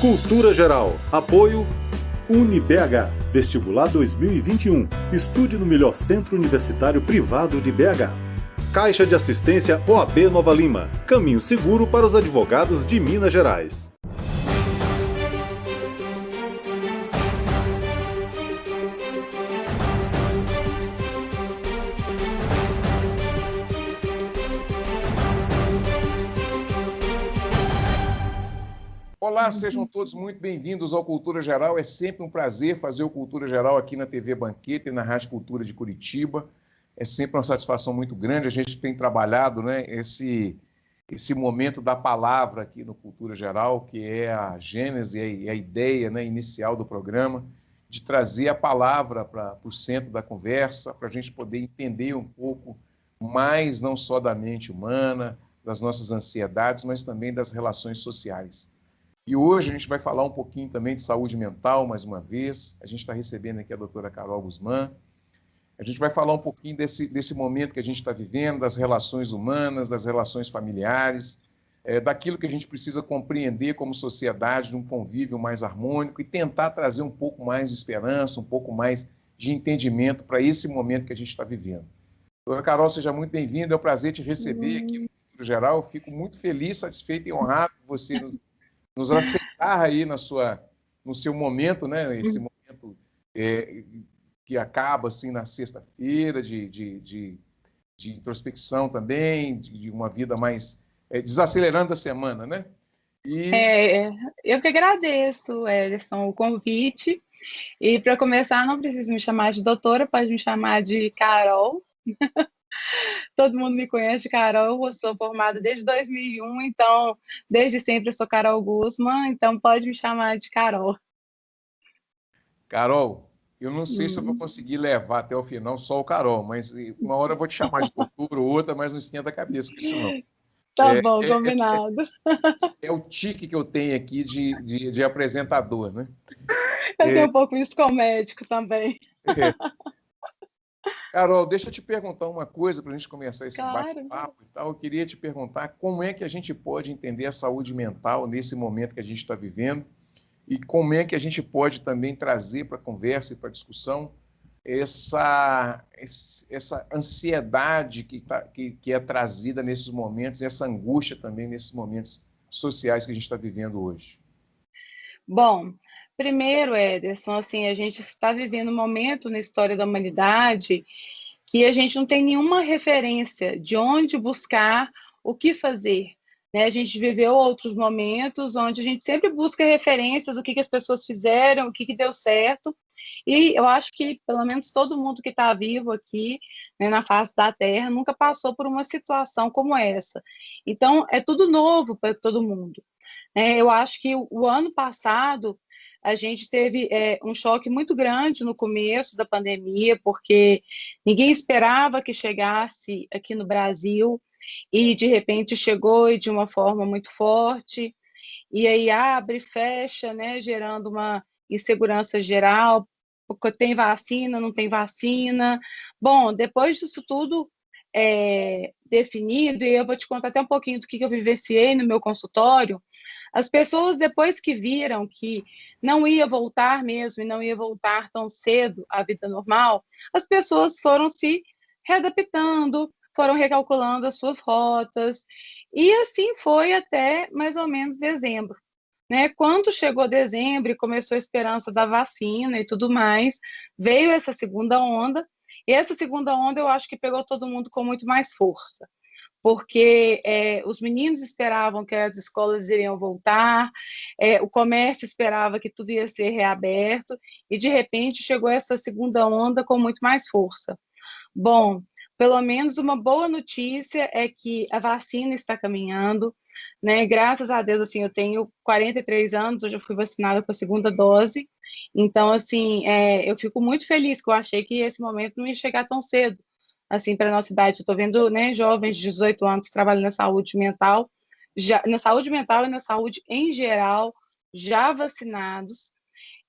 Cultura Geral. Apoio UniBH. Vestibular 2021. Estude no melhor centro universitário privado de BH. Caixa de Assistência OAB Nova Lima. Caminho seguro para os advogados de Minas Gerais. Olá, sejam todos muito bem-vindos ao Cultura Geral. É sempre um prazer fazer o Cultura Geral aqui na TV Banqueta e na Rádio Cultura de Curitiba. É sempre uma satisfação muito grande. A gente tem trabalhado, né, esse momento da palavra aqui no Cultura Geral, que é a gênese e a ideia, né, inicial do programa, de trazer a palavra para o centro da conversa, para a gente poder entender um pouco mais, não só da mente humana, das nossas ansiedades, mas também das relações sociais. E hoje a gente vai falar um pouquinho também de saúde mental, mais uma vez. A gente está recebendo aqui a doutora Carol Guzmán. A gente vai falar um pouquinho desse momento que a gente está vivendo, das relações humanas, das relações familiares, daquilo que a gente precisa compreender como sociedade, de um convívio mais harmônico e tentar trazer um pouco mais de esperança, um pouco mais de entendimento para esse momento que a gente está vivendo. Doutora Carol, seja muito bem-vinda. É um prazer te receber aqui no Cultura Geral. Eu fico muito feliz, satisfeito e honrado por você nos aceitar aí no seu momento, né? Esse momento que acaba assim na sexta-feira de introspecção também, de uma vida mais desacelerando a semana, né? Eu que agradeço, Ellison, o convite. E para começar, não precisa me chamar de doutora, pode me chamar de Carol. Todo mundo me conhece de Carol, eu sou formada desde 2001, então desde sempre eu sou Carol Guzmán, então pode me chamar de Carol. Carol, eu não sei se eu vou conseguir levar até o final só o Carol, mas uma hora eu vou te chamar de doutora ou outra, mas não esquenta a cabeça com isso não. Tá bom, combinado. É o tique que eu tenho aqui de apresentador, né? Eu tenho um pouco isso com o médico também. Carol, deixa eu te perguntar uma coisa para a gente começar esse Claro. bate-papo e tal. Eu queria te perguntar como é que a gente pode entender a saúde mental nesse momento que a gente está vivendo e como é que a gente pode também trazer para a conversa e para a discussão essa ansiedade que é trazida nesses momentos, e essa angústia também nesses momentos sociais que a gente está vivendo hoje. Bom, primeiro, Ederson, assim, a gente está vivendo um momento na história da humanidade que a gente não tem nenhuma referência de onde buscar, o que fazer, né? A gente viveu outros momentos onde a gente sempre busca referências, o que as pessoas fizeram, o que deu certo, e eu acho que, pelo menos, todo mundo que está vivo aqui, né, na face da Terra, nunca passou por uma situação como essa. Então, é tudo novo para todo mundo. Eu acho que o ano passado a gente teve um choque muito grande no começo da pandemia, porque ninguém esperava que chegasse aqui no Brasil e, de repente, chegou e de uma forma muito forte, e aí abre e fecha, né, gerando uma insegurança geral, porque tem vacina, não tem vacina. Bom, depois disso tudo definido, e eu vou te contar até um pouquinho do que eu vivenciei no meu consultório. As pessoas, depois que viram que não ia voltar mesmo, e não ia voltar tão cedo à vida normal, as pessoas foram se readaptando, foram recalculando as suas rotas, e assim foi até mais ou menos dezembro. Né? Quando chegou dezembro e começou a esperança da vacina e tudo mais, veio essa segunda onda, e essa segunda onda eu acho que pegou todo mundo com muito mais força, porque os meninos esperavam que as escolas iriam voltar, o comércio esperava que tudo ia ser reaberto, e de repente chegou essa segunda onda com muito mais força. Bom, pelo menos uma boa notícia é que a vacina está caminhando, né? Graças a Deus, assim, eu tenho 43 anos, hoje eu fui vacinada com a segunda dose, então, assim, eu fico muito feliz, que eu achei que esse momento não ia chegar tão cedo, assim, para a nossa idade. Eu estou vendo, né, jovens de 18 anos que trabalham na saúde mental, na saúde mental e na saúde em geral, já vacinados.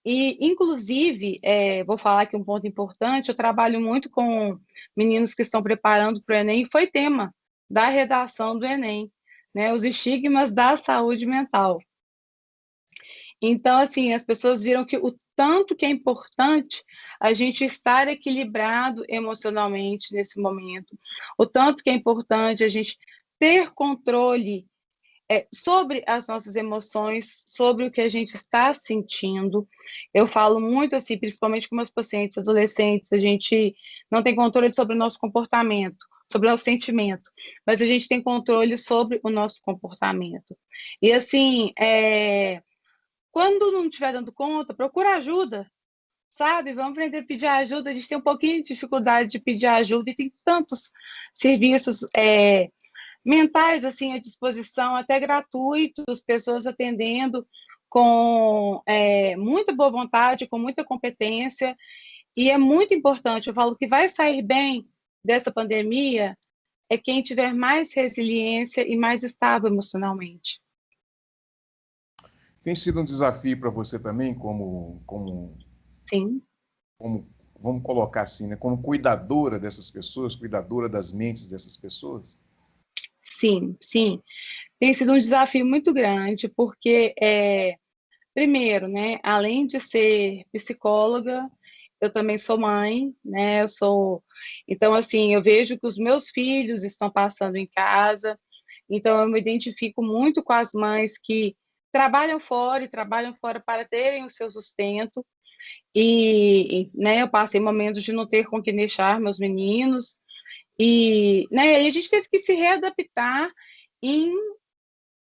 E, inclusive, vou falar aqui um ponto importante, eu trabalho muito com meninos que estão preparando para o Enem, e foi tema da redação do Enem, né, os estigmas da saúde mental. Então, assim, as pessoas viram que o tanto que é importante a gente estar equilibrado emocionalmente nesse momento, o tanto que é importante a gente ter controle sobre as nossas emoções, sobre o que a gente está sentindo. Eu falo muito assim, principalmente com meus pacientes adolescentes, a gente não tem controle sobre o nosso comportamento, sobre o nosso sentimento, mas a gente tem controle sobre o nosso comportamento. E assim, quando não estiver dando conta, procura ajuda, sabe? Vamos aprender a pedir ajuda. A gente tem um pouquinho de dificuldade de pedir ajuda e tem tantos serviços mentais assim à disposição, até gratuitos, pessoas atendendo com muita boa vontade, com muita competência, e é muito importante. Eu falo que vai sair bem dessa pandemia é quem tiver mais resiliência e mais estável emocionalmente. Tem sido um desafio para você também, Sim. Vamos colocar assim, né, como cuidadora dessas pessoas, cuidadora das mentes dessas pessoas? Sim, sim. Tem sido um desafio muito grande, porque, primeiro, né, além de ser psicóloga, eu também sou mãe, né? Então, assim, eu vejo que os meus filhos estão passando em casa, então eu me identifico muito com as mães que trabalham fora e trabalham fora para terem o seu sustento. Né, eu passei momentos de não ter com quem deixar meus meninos, né, e a gente teve que se readaptar em,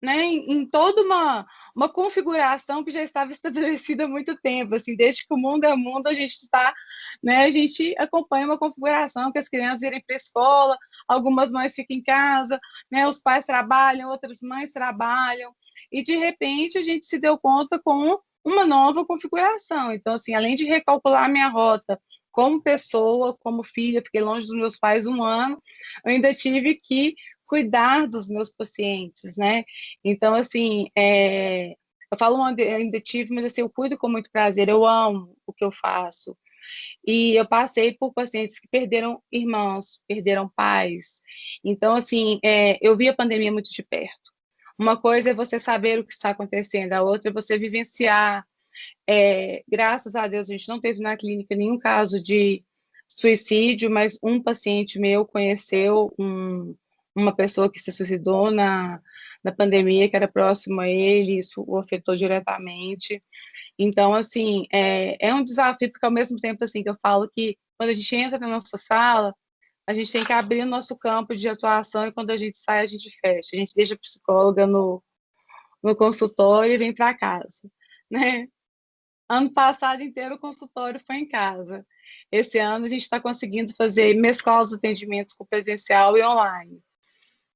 né, em toda uma configuração que já estava estabelecida há muito tempo, assim, desde que o mundo é mundo, a gente está, né, a gente acompanha uma configuração que as crianças irem para a escola, algumas mães ficam em casa, né, os pais trabalham, outras mães trabalham, e de repente a gente se deu conta com uma nova configuração. Então, assim, além de recalcular minha rota como pessoa, como filha, fiquei longe dos meus pais 1 ano, eu ainda tive que cuidar dos meus pacientes, né? Então, assim, eu falo ainda tive, mas assim, eu cuido com muito prazer, eu amo o que eu faço. E eu passei por pacientes que perderam irmãos, perderam pais. Então, assim, eu vi a pandemia muito de perto. Uma coisa é você saber o que está acontecendo, a outra é você vivenciar. Graças a Deus, a gente não teve na clínica nenhum caso de suicídio, mas um paciente meu conheceu uma pessoa que se suicidou na pandemia, que era próximo a ele, isso o afetou diretamente. Então, assim, é um desafio, porque ao mesmo tempo, assim, que eu falo que quando a gente entra na nossa sala, a gente tem que abrir o nosso campo de atuação e quando a gente sai, a gente fecha. A gente deixa a psicóloga no consultório e vem para casa, né? Ano passado inteiro o consultório foi em casa. Esse ano a gente está conseguindo mesclar os atendimentos com presencial e online.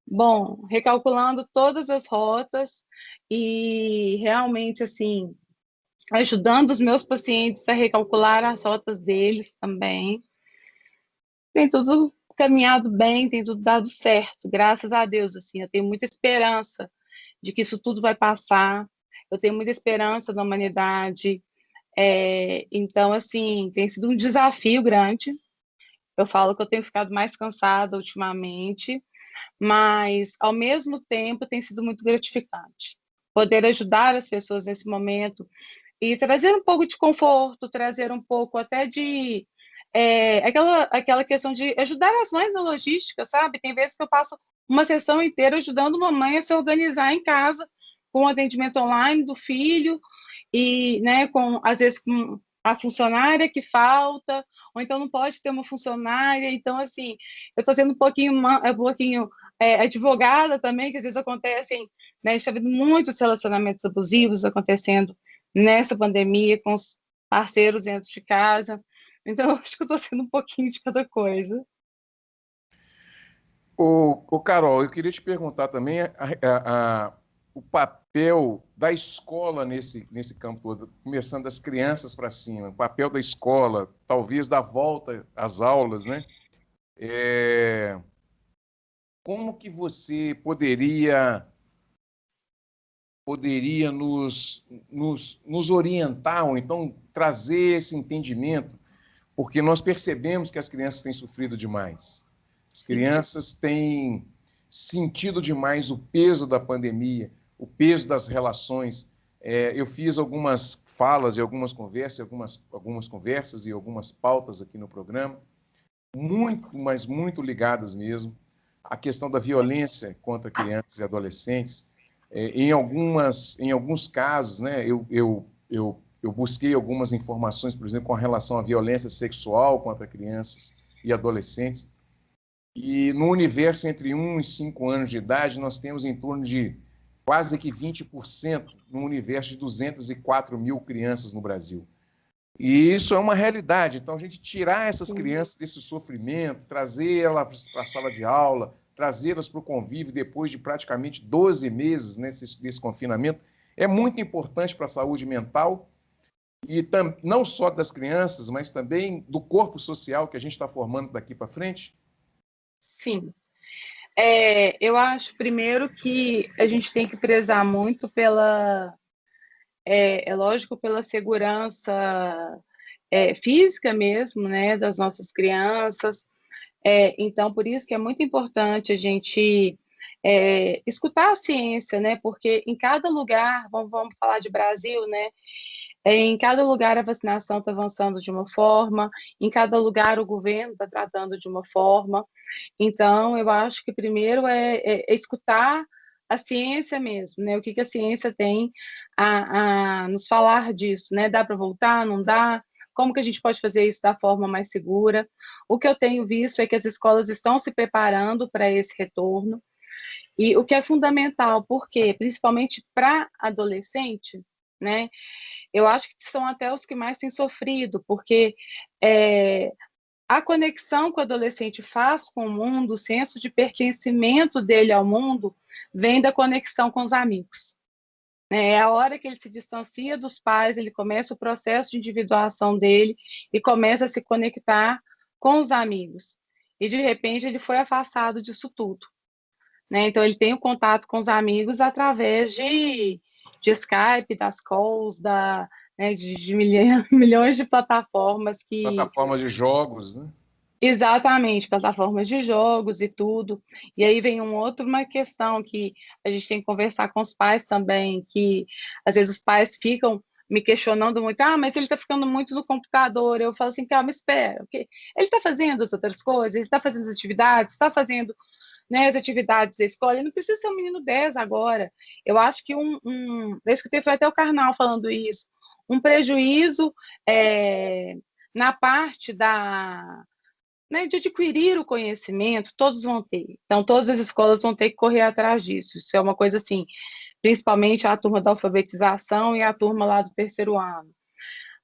Bom, recalculando todas as rotas e realmente, assim, ajudando os meus pacientes a recalcular as rotas deles também. Tem tudo caminhado bem, tem tudo dado certo, graças a Deus, assim, eu tenho muita esperança de que isso tudo vai passar, eu tenho muita esperança na humanidade, então, assim, tem sido um desafio grande, eu falo que eu tenho ficado mais cansada ultimamente, mas, ao mesmo tempo, tem sido muito gratificante poder ajudar as pessoas nesse momento e trazer um pouco de conforto, trazer um pouco até de aquela questão de ajudar as mães na logística, sabe? Tem vezes que eu passo uma sessão inteira ajudando uma mãe a se organizar em casa, com o atendimento online do filho, e, né, às vezes, com a funcionária que falta, ou então não pode ter uma funcionária. Então, assim, eu estou sendo um pouquinho advogada também, que às vezes acontecem, né, a gente está vendo muitos relacionamentos abusivos acontecendo nessa pandemia, com os parceiros dentro de casa. Então, eu acho que eu estou sendo um pouquinho de cada coisa. Carol, eu queria te perguntar também o papel da escola nesse campo todo, começando das crianças para cima, o papel da escola, talvez da volta às aulas, né? Como que você poderia nos orientar, ou então trazer esse entendimento, porque nós percebemos que as crianças têm sofrido demais. As crianças têm sentido demais o peso da pandemia, o peso das relações Eu fiz algumas falas e algumas conversas e algumas pautas aqui no programa, muito, mas muito ligadas mesmo à questão da violência contra crianças e adolescentes. Em alguns casos, né, eu busquei algumas informações, por exemplo, com relação à violência sexual contra crianças e adolescentes. E no universo entre 1 e 5 anos de idade, nós temos em torno de quase que 20% no universo de 204 mil crianças no Brasil. E isso é uma realidade. Então, a gente tirar essas crianças desse sofrimento, trazê-las para a sala de aula, trazê-las para o convívio depois de praticamente 12 meses desse confinamento, é muito importante para a saúde mental e não só das crianças, mas também do corpo social que a gente está formando daqui para frente. Sim. Eu acho, primeiro, que a gente tem que prezar muito lógico, pela segurança física mesmo, né, das nossas crianças. Então, por isso que é muito importante a gente escutar a ciência, né, porque em cada lugar, vamos falar de Brasil, né, em cada lugar a vacinação está avançando de uma forma, em cada lugar o governo está tratando de uma forma. Então, eu acho que primeiro é escutar a ciência mesmo, né? O que a ciência tem a nos falar disso, né? Dá para voltar, não dá? Como que a gente pode fazer isso da forma mais segura? O que eu tenho visto é que as escolas estão se preparando para esse retorno, e o que é fundamental, porque principalmente para adolescente, né? Eu acho que são até os que mais têm sofrido, porque a conexão que o adolescente faz com o mundo, o senso de pertencimento dele ao mundo, vem da conexão com os amigos. É a hora que ele se distancia dos pais, ele começa o processo de individuação dele e começa a se conectar com os amigos. E, de repente, ele foi afastado disso tudo. Né? Então, ele tem o contato com os amigos através de Skype, das calls, né, de milhões de plataformas que... Plataformas de jogos, né? Exatamente, plataformas de jogos e tudo. E aí vem uma questão que a gente tem que conversar com os pais também, que às vezes os pais ficam me questionando muito, mas ele está ficando muito no computador. Eu falo assim, calma, espera, okay? Ele está fazendo as outras coisas, ele está fazendo as atividades, está fazendo, né, as atividades da escola, ele não precisa ser um menino 10 agora. Eu acho que eu escutei, foi até o Karnal falando isso, um prejuízo na parte né, de adquirir o conhecimento, todos vão ter. Então, todas as escolas vão ter que correr atrás disso. Isso é uma coisa assim, principalmente a turma da alfabetização e a turma lá do 3º ano.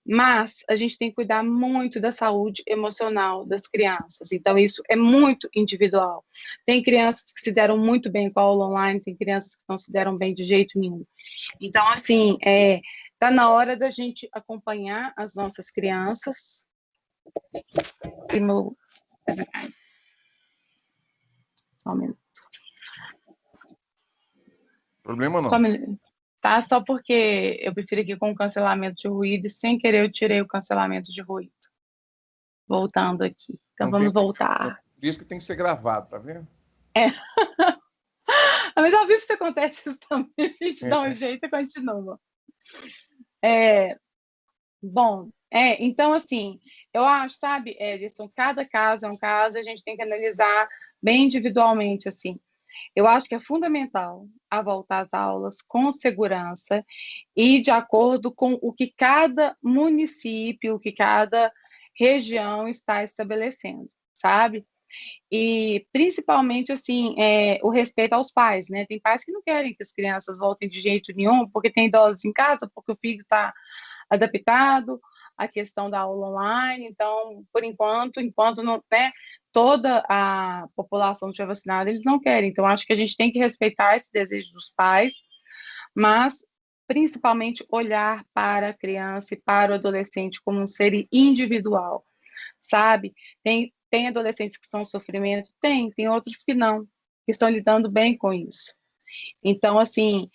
Mas a gente tem que cuidar muito da saúde emocional das crianças. Então, isso é muito individual. Tem crianças que se deram muito bem com a aula online, tem crianças que não se deram bem de jeito nenhum. Então, assim, está na hora da gente acompanhar as nossas crianças. Só um minuto. Problema não. Só um minuto. Tá? Só porque eu prefiro aqui com o cancelamento de ruído e sem querer eu tirei o cancelamento de ruído. Voltando aqui. Então vamos voltar. Por isso que tem que ser gravado, tá vendo? Mas ao vivo isso acontece isso também. A gente dá um jeito e continua. Bom, então assim, eu acho, sabe, Edson, cada caso é um caso, a gente tem que analisar bem individualmente, assim. Eu acho que é fundamental a volta às aulas com segurança e de acordo com o que cada município, o que cada região está estabelecendo, sabe? E principalmente, assim, o respeito aos pais, né? Tem pais que não querem que as crianças voltem de jeito nenhum, porque tem idosos em casa, porque o filho está adaptado à questão da aula online. Então, por enquanto não, né, toda a população estiver vacinada, eles não querem. Então, acho que a gente tem que respeitar esse desejo dos pais, mas principalmente olhar para a criança e para o adolescente como um ser individual, sabe? Tem adolescentes que estão em sofrimento? Tem outros que não, que estão lidando bem com isso. Então, assim,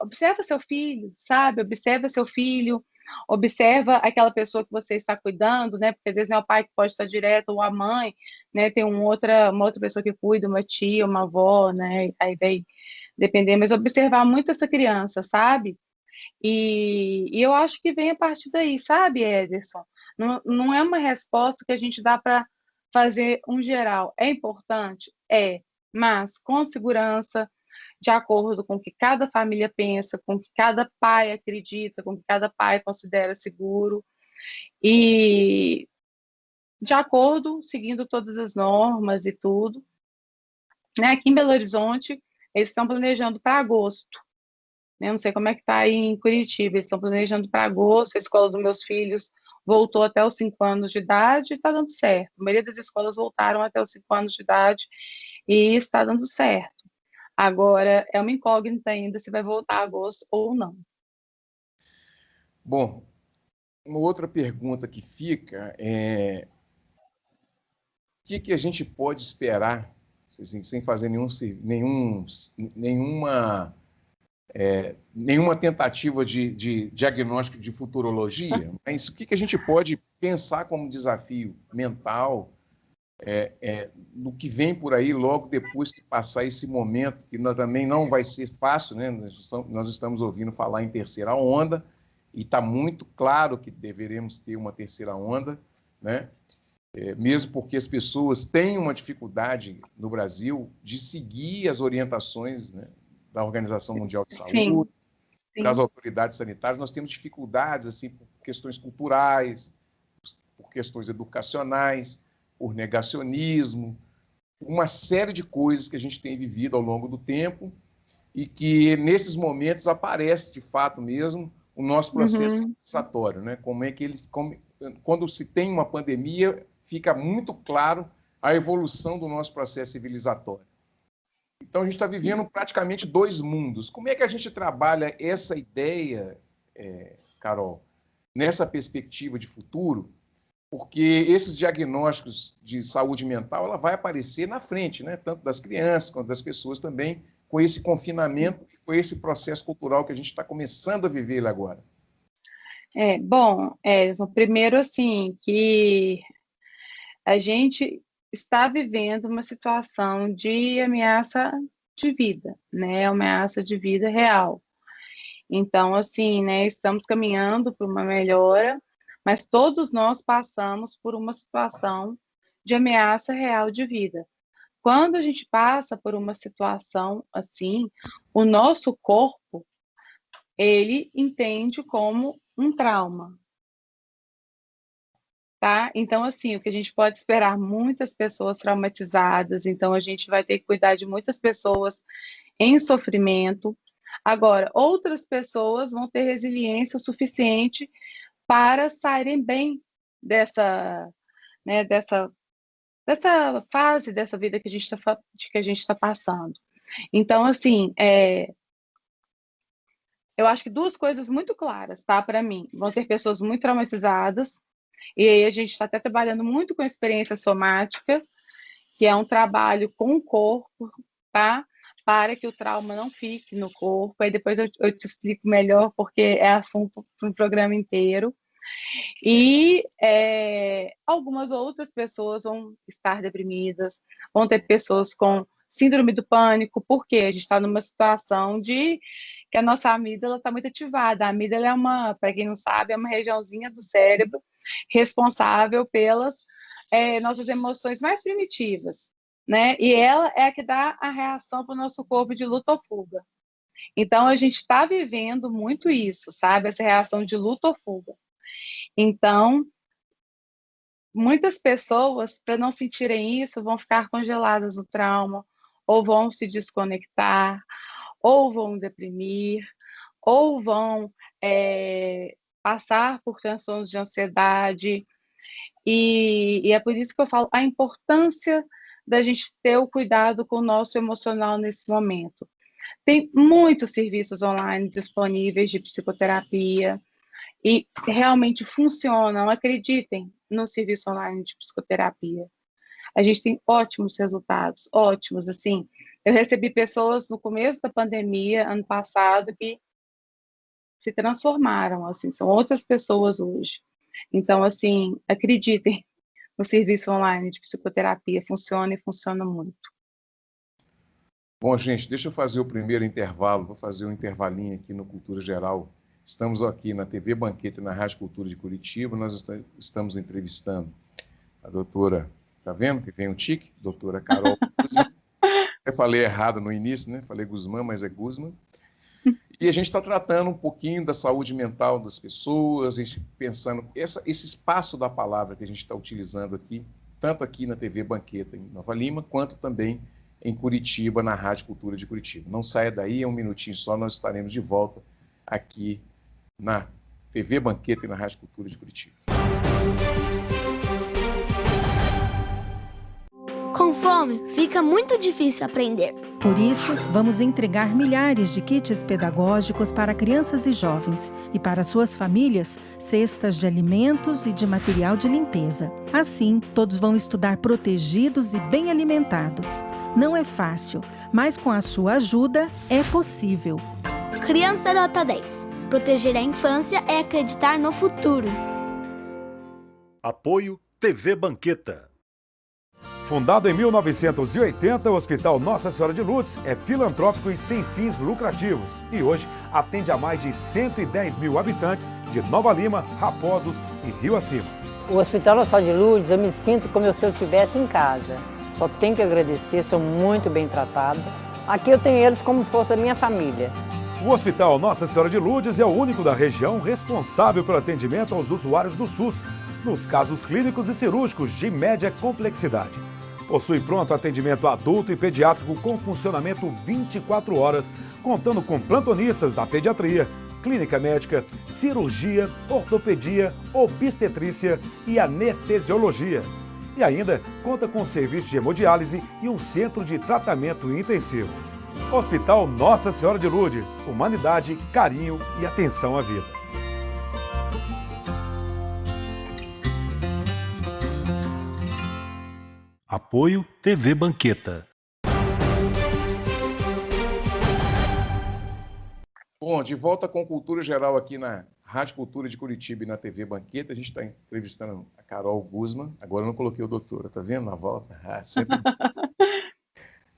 observa seu filho, sabe? Observa seu filho, observa aquela pessoa que você está cuidando, né? Porque às vezes não é o pai que pode estar direto, ou a mãe, né? Tem uma outra pessoa que cuida, uma tia, uma avó, né? Aí vem depender, mas observar muito essa criança, sabe? E eu acho que vem a partir daí, sabe, Ederson? Não é uma resposta que a gente dá para fazer um geral. É importante? É, mas com segurança, de acordo com o que cada família pensa, com o que cada pai acredita, com o que cada pai considera seguro, e de acordo, seguindo todas as normas e tudo. Né? Aqui em Belo Horizonte, eles estão planejando para agosto. Né? Não sei como é que está aí em Curitiba, eles estão planejando para agosto, a escola dos meus filhos voltou até os 5 anos de idade e está dando certo. A maioria das escolas voltaram até os 5 anos de idade e está dando certo. Agora, é uma incógnita ainda se vai voltar a agosto ou não. Bom, uma outra pergunta que fica é o que a gente pode esperar, assim, sem fazer nenhuma tentativa de diagnóstico de futurologia, mas o que a gente pode pensar como desafio mental do que vem por aí logo depois que passar esse momento, que também não vai ser fácil, né? Nós estamos ouvindo falar em terceira onda, e está muito claro que deveremos ter uma terceira onda, né? Mesmo porque as pessoas têm uma dificuldade no Brasil de seguir as orientações, né, da Organização Mundial de Saúde, sim. das autoridades sanitárias. Nós temos dificuldades assim, por questões culturais, por questões educacionais, por negacionismo, uma série de coisas que a gente tem vivido ao longo do tempo e que, nesses momentos, aparece, de fato mesmo, o nosso processo civilizatório, né? Como é que quando se tem uma pandemia, fica muito claro a evolução do nosso processo civilizatório. Então, a gente está vivendo praticamente 2 mundos. Como é que a gente trabalha essa ideia, Carol, nessa perspectiva de futuro? Porque esses diagnósticos de saúde mental ela vai aparecer na frente, né? Tanto das crianças quanto das pessoas também, com esse confinamento, com esse processo cultural que a gente está começando a viver agora. Bom, primeiro, assim, que a gente está vivendo uma situação de ameaça de vida, né? Ameaça de vida real. Então, assim, né, estamos caminhando para uma melhora, mas todos nós passamos por uma situação de ameaça real de vida. Quando a gente passa por uma situação assim, o nosso corpo, ele entende como um trauma. Tá? Então, assim, o que a gente pode esperar, muitas pessoas traumatizadas, então a gente vai ter que cuidar de muitas pessoas em sofrimento. Agora, outras pessoas vão ter resiliência o suficiente para saírem bem dessa, né, dessa fase, dessa vida que a gente está passando. Então, assim, eu acho que 2 coisas muito claras, tá, para mim. Vão ter pessoas muito traumatizadas, e aí a gente está até trabalhando muito com a experiência somática, que é um trabalho com o corpo, tá? Para que o trauma não fique no corpo. Aí depois eu te explico melhor, porque é assunto para um programa inteiro. E algumas outras pessoas vão estar deprimidas, vão ter pessoas com síndrome do pânico, porque a gente está numa situação de que a nossa amígdala está muito ativada. A amígdala é para quem não sabe, é uma regiãozinha do cérebro responsável pelas nossas emoções mais primitivas, né? E ela é a que dá a reação para o nosso corpo de luta ou fuga. Então, a gente está vivendo muito isso, sabe? Essa reação de luta ou fuga. Então, muitas pessoas, para não sentirem isso, vão ficar congeladas no trauma, ou vão se desconectar, ou vão deprimir, ou vão passar por transtornos de ansiedade. E é por isso que eu falo a importância da gente ter o cuidado com o nosso emocional nesse momento. Tem muitos serviços online disponíveis de psicoterapia e realmente funcionam, acreditem no serviço online de psicoterapia. A gente tem ótimos resultados, ótimos, assim. Eu recebi pessoas no começo da pandemia, ano passado, que se transformaram, assim, são outras pessoas hoje. Então, assim, acreditem no serviço online de psicoterapia, funciona e funciona muito. Bom, gente, deixa eu fazer o primeiro intervalo, vou fazer um intervalinho aqui no Cultura Geral. Estamos aqui na TV Banquete e na Rádio Cultura de Curitiba, nós estamos entrevistando a doutora, tá vendo que vem um tique? Doutora Carol Guzmán. Eu falei errado no início, né? Falei Guzmán, mas é Guzmán. E a gente está tratando um pouquinho da saúde mental das pessoas, a gente pensando, esse espaço da palavra que a gente está utilizando aqui, tanto aqui na TV Banqueta em Nova Lima, quanto também em Curitiba, na Rádio Cultura de Curitiba. Não saia daí, é um minutinho só, nós estaremos de volta aqui na TV Banqueta e na Rádio Cultura de Curitiba. Com fome, fica muito difícil aprender. Por isso, vamos entregar milhares de kits pedagógicos para crianças e jovens e para suas famílias, cestas de alimentos e de material de limpeza. Assim, todos vão estudar protegidos e bem alimentados. Não é fácil, mas com a sua ajuda é possível. Criança Nota 10. Proteger a infância é acreditar no futuro. Apoio TV Banqueta. Fundado em 1980, o Hospital Nossa Senhora de Lourdes é filantrópico e sem fins lucrativos. E hoje atende a mais de 110 mil habitantes de Nova Lima, Raposos e Rio Acima. O Hospital Nossa Senhora de Lourdes, eu me sinto como se eu estivesse em casa. Só tenho que agradecer, sou muito bem tratada. Aqui eu tenho eles como se fosse a minha família. O Hospital Nossa Senhora de Lourdes é o único da região responsável pelo atendimento aos usuários do SUS, nos casos clínicos e cirúrgicos de média complexidade. Possui pronto atendimento adulto e pediátrico com funcionamento 24 horas, contando com plantonistas da pediatria, clínica médica, cirurgia, ortopedia, obstetrícia e anestesiologia. E ainda conta com serviço de hemodiálise e um centro de tratamento intensivo. Hospital Nossa Senhora de Lourdes, humanidade, carinho e atenção à vida. Apoio TV Banqueta. Bom, de volta com Cultura Geral aqui na Rádio Cultura de Curitiba e na TV Banqueta. A gente está entrevistando a Carol Guzmán. Agora eu não coloquei o doutora, tá vendo? Na volta. Sempre...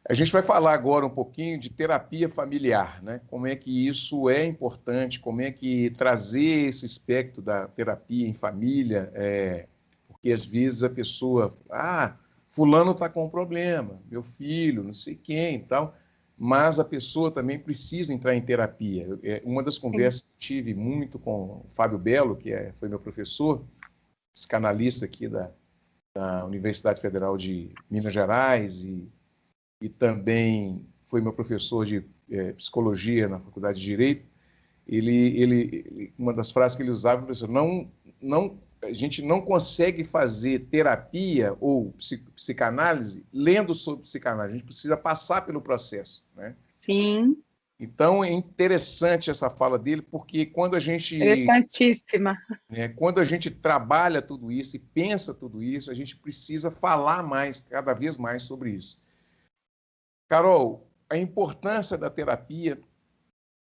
A gente vai falar agora um pouquinho de terapia familiar, né? Como é que isso é importante, como é que trazer esse aspecto da terapia em família, porque às vezes a pessoa... fulano está com um problema, meu filho, não sei quem e tal, mas a pessoa também precisa entrar em terapia. Uma das conversas que tive muito com o Fábio Belo, que foi meu professor, psicanalista aqui da Universidade Federal de Minas Gerais e também foi meu professor de psicologia na Faculdade de Direito. Uma das frases que ele usava, professor, a gente não consegue fazer terapia ou psicanálise lendo sobre psicanálise. A gente precisa passar pelo processo, né? Sim. Então, é interessante essa fala dele, porque quando a gente... Interessantíssima. Quando a gente trabalha tudo isso e pensa tudo isso, a gente precisa falar mais, cada vez mais sobre isso. Carol, a importância da terapia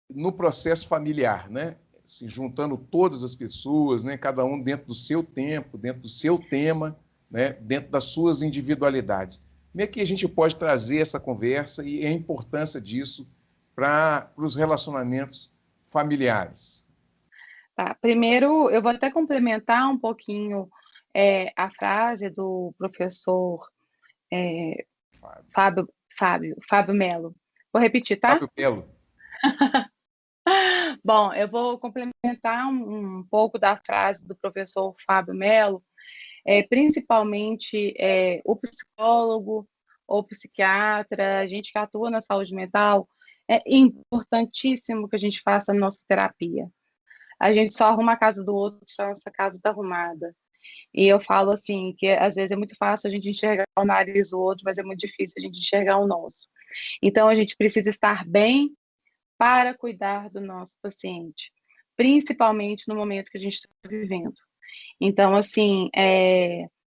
no processo familiar, né? Se juntando todas as pessoas, né, cada um dentro do seu tempo, dentro do seu tema, né, dentro das suas individualidades. Como é que a gente pode trazer essa conversa e a importância disso para os relacionamentos familiares? Tá, primeiro, eu vou até complementar um pouquinho a frase do professor Fábio Melo. Vou repetir, tá? Fábio Melo. Bom, eu vou complementar um pouco da frase do professor Fábio Melo, principalmente o psicólogo ou psiquiatra, a gente que atua na saúde mental, é importantíssimo que a gente faça a nossa terapia. A gente só arruma a casa do outro se a nossa casa está arrumada. E eu falo assim, que às vezes é muito fácil a gente enxergar o nariz do outro, mas é muito difícil a gente enxergar o nosso. Então, a gente precisa estar bem para cuidar do nosso paciente, principalmente no momento que a gente está vivendo. Então, assim,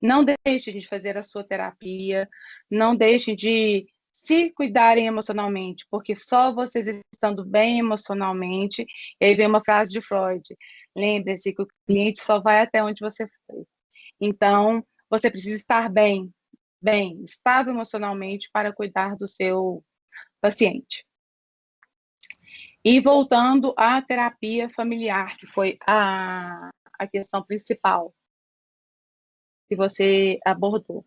não deixe de fazer a sua terapia, não deixe de se cuidarem emocionalmente, porque só vocês estando bem emocionalmente, e aí vem uma frase de Freud, lembre-se que o cliente só vai até onde você foi. Então, você precisa estar bem, estável emocionalmente para cuidar do seu paciente. E voltando à terapia familiar, que foi a questão principal que você abordou.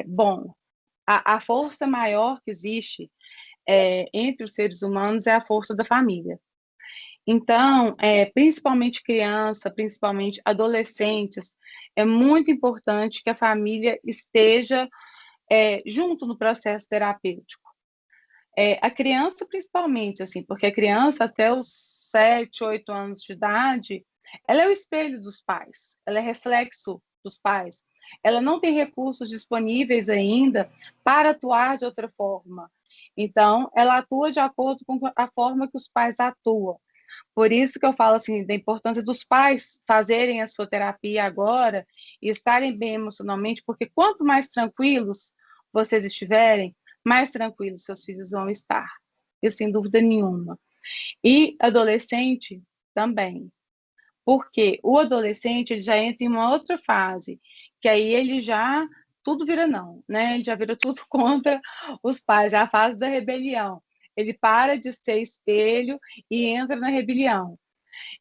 Bom, a força maior que existe entre os seres humanos é a força da família. Então, principalmente criança, principalmente adolescentes, é muito importante que a família esteja junto no processo terapêutico. A criança, principalmente, assim, porque a criança, até os 7, 8 anos de idade, ela é o espelho dos pais, ela é reflexo dos pais. Ela não tem recursos disponíveis ainda para atuar de outra forma. Então, ela atua de acordo com a forma que os pais atuam. Por isso que eu falo assim, da importância dos pais fazerem a sua terapia agora e estarem bem emocionalmente, porque quanto mais tranquilos vocês estiverem, mais tranquilos seus filhos vão estar. Isso sem dúvida nenhuma. E adolescente também. Porque o adolescente ele já entra em uma outra fase, que aí ele já tudo vira não, né? Ele já vira tudo contra os pais, é a fase da rebelião. Ele para de ser espelho e entra na rebelião.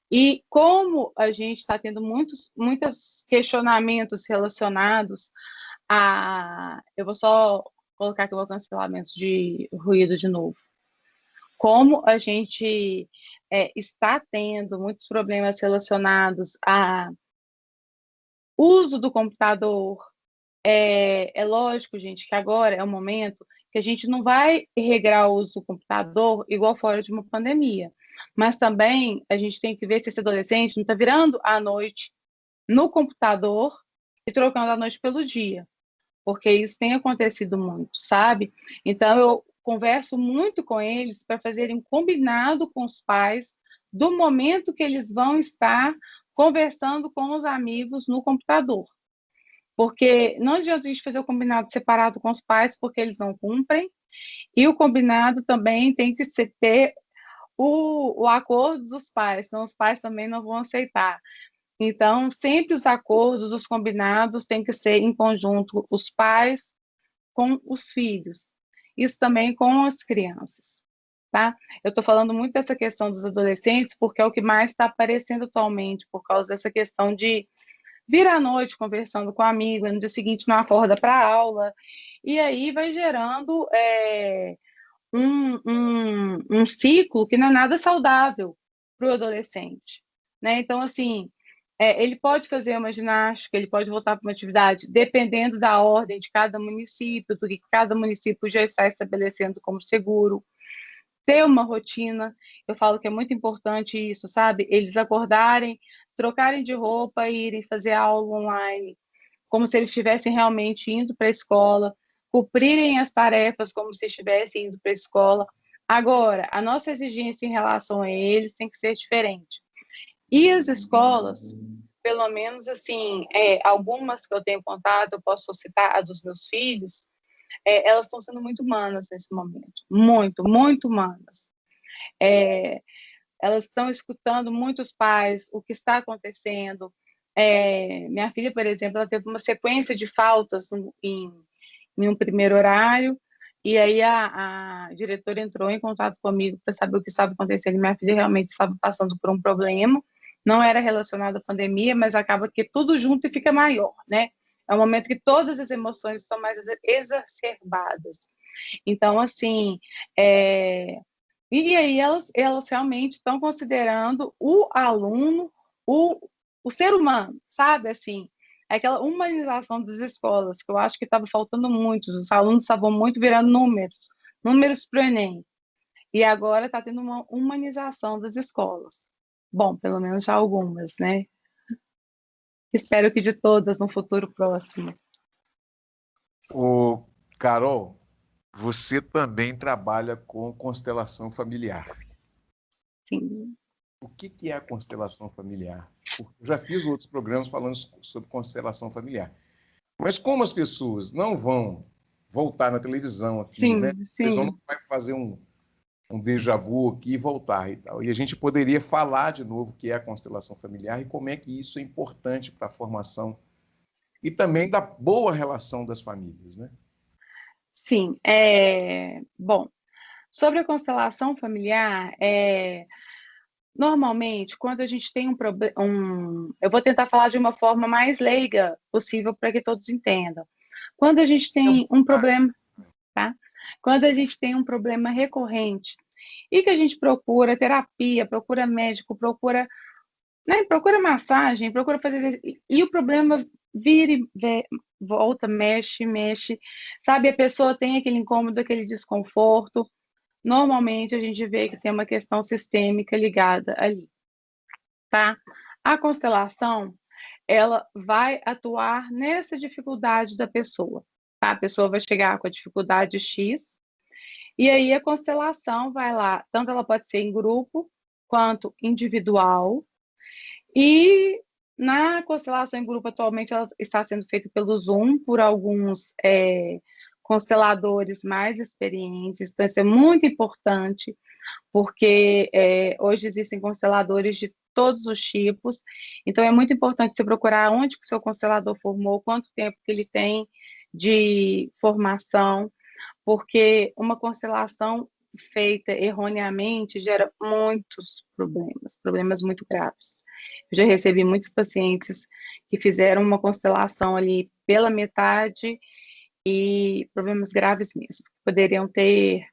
E como a gente está tendo muitos questionamentos relacionados a... Eu vou só colocar aqui o cancelamento de ruído de novo. Como a gente está tendo muitos problemas relacionados a uso do computador. É lógico, gente, que agora é o momento que a gente não vai regrar o uso do computador igual fora de uma pandemia. Mas também a gente tem que ver se esse adolescente não está virando à noite no computador e trocando a noite pelo dia. Porque isso tem acontecido muito, sabe? Então, eu converso muito com eles para fazerem um combinado com os pais do momento que eles vão estar conversando com os amigos no computador. Porque não adianta a gente fazer o combinado separado com os pais, porque eles não cumprem, e o combinado também tem que ter o acordo dos pais, senão os pais também não vão aceitar. Então, sempre os acordos, os combinados, têm que ser em conjunto os pais com os filhos. Isso também com as crianças, tá? Eu estou falando muito dessa questão dos adolescentes, porque é o que mais está aparecendo atualmente, por causa dessa questão de vir à noite conversando com um amigo, e no dia seguinte não acorda para a aula, e aí vai gerando um ciclo que não é nada saudável para o adolescente, né? Então, assim, ele pode fazer uma ginástica, ele pode voltar para uma atividade, dependendo da ordem de cada município, do que cada município já está estabelecendo como seguro, ter uma rotina. Eu falo que é muito importante isso, sabe? Eles acordarem, trocarem de roupa e irem fazer aula online, como se eles estivessem realmente indo para a escola, cumprirem as tarefas como se estivessem indo para a escola. Agora, a nossa exigência em relação a eles tem que ser diferente. E as escolas, pelo menos assim, algumas que eu tenho contato, eu posso citar a dos meus filhos, elas estão sendo muito humanas nesse momento, muito, muito humanas. Elas estão escutando muitos pais, o que está acontecendo. Minha filha, por exemplo, ela teve uma sequência de faltas em um primeiro horário, e aí a diretora entrou em contato comigo para saber o que estava acontecendo. Minha filha realmente estava passando por um problema, não era relacionado à pandemia, mas acaba que tudo junto e fica maior, né? É um momento que todas as emoções estão mais exacerbadas. Então, assim, e aí elas realmente estão considerando o aluno, o ser humano, sabe? Assim, aquela humanização das escolas, que eu acho que estava faltando muito, os alunos estavam muito virando números para o Enem. E agora está tendo uma humanização das escolas. Bom, pelo menos já algumas, né? Espero que de todas no futuro próximo. Carol, você também trabalha com constelação familiar. Sim. O que é a constelação familiar? Eu já fiz outros programas falando sobre constelação familiar. Mas como as pessoas não vão voltar na televisão aqui, Sim, né? A televisão sim. não vai fazer um déjà vu aqui e voltar e tal. E a gente poderia falar de novo o que é a constelação familiar e como é que isso é importante para a formação e também da boa relação das famílias, né? Sim, bom, sobre a constelação familiar, normalmente, quando a gente tem um problema, eu vou tentar falar de uma forma mais leiga possível para que todos entendam. Quando a gente tem um problema, tá? Quando a gente tem um problema recorrente e que a gente procura terapia, procura médico, procura, né, procura massagem, procura fazer, e o problema vira e volta, mexe, mexe, sabe? A pessoa tem aquele incômodo, aquele desconforto. Normalmente a gente vê que tem uma questão sistêmica ligada ali, tá? A constelação, ela vai atuar nessa dificuldade da pessoa, tá? A pessoa vai chegar com a dificuldade X, e aí a constelação vai lá, tanto ela pode ser em grupo, quanto individual, e na constelação em grupo, atualmente, ela está sendo feita pelo Zoom, por alguns consteladores mais experientes, então isso é muito importante, porque hoje existem consteladores de todos os tipos, então é muito importante você procurar onde que o seu constelador formou, quanto tempo que ele tem de formação, porque uma constelação feita erroneamente gera muitos problemas muito graves. Eu já recebi muitos pacientes que fizeram uma constelação ali pela metade e problemas graves mesmo, poderiam ter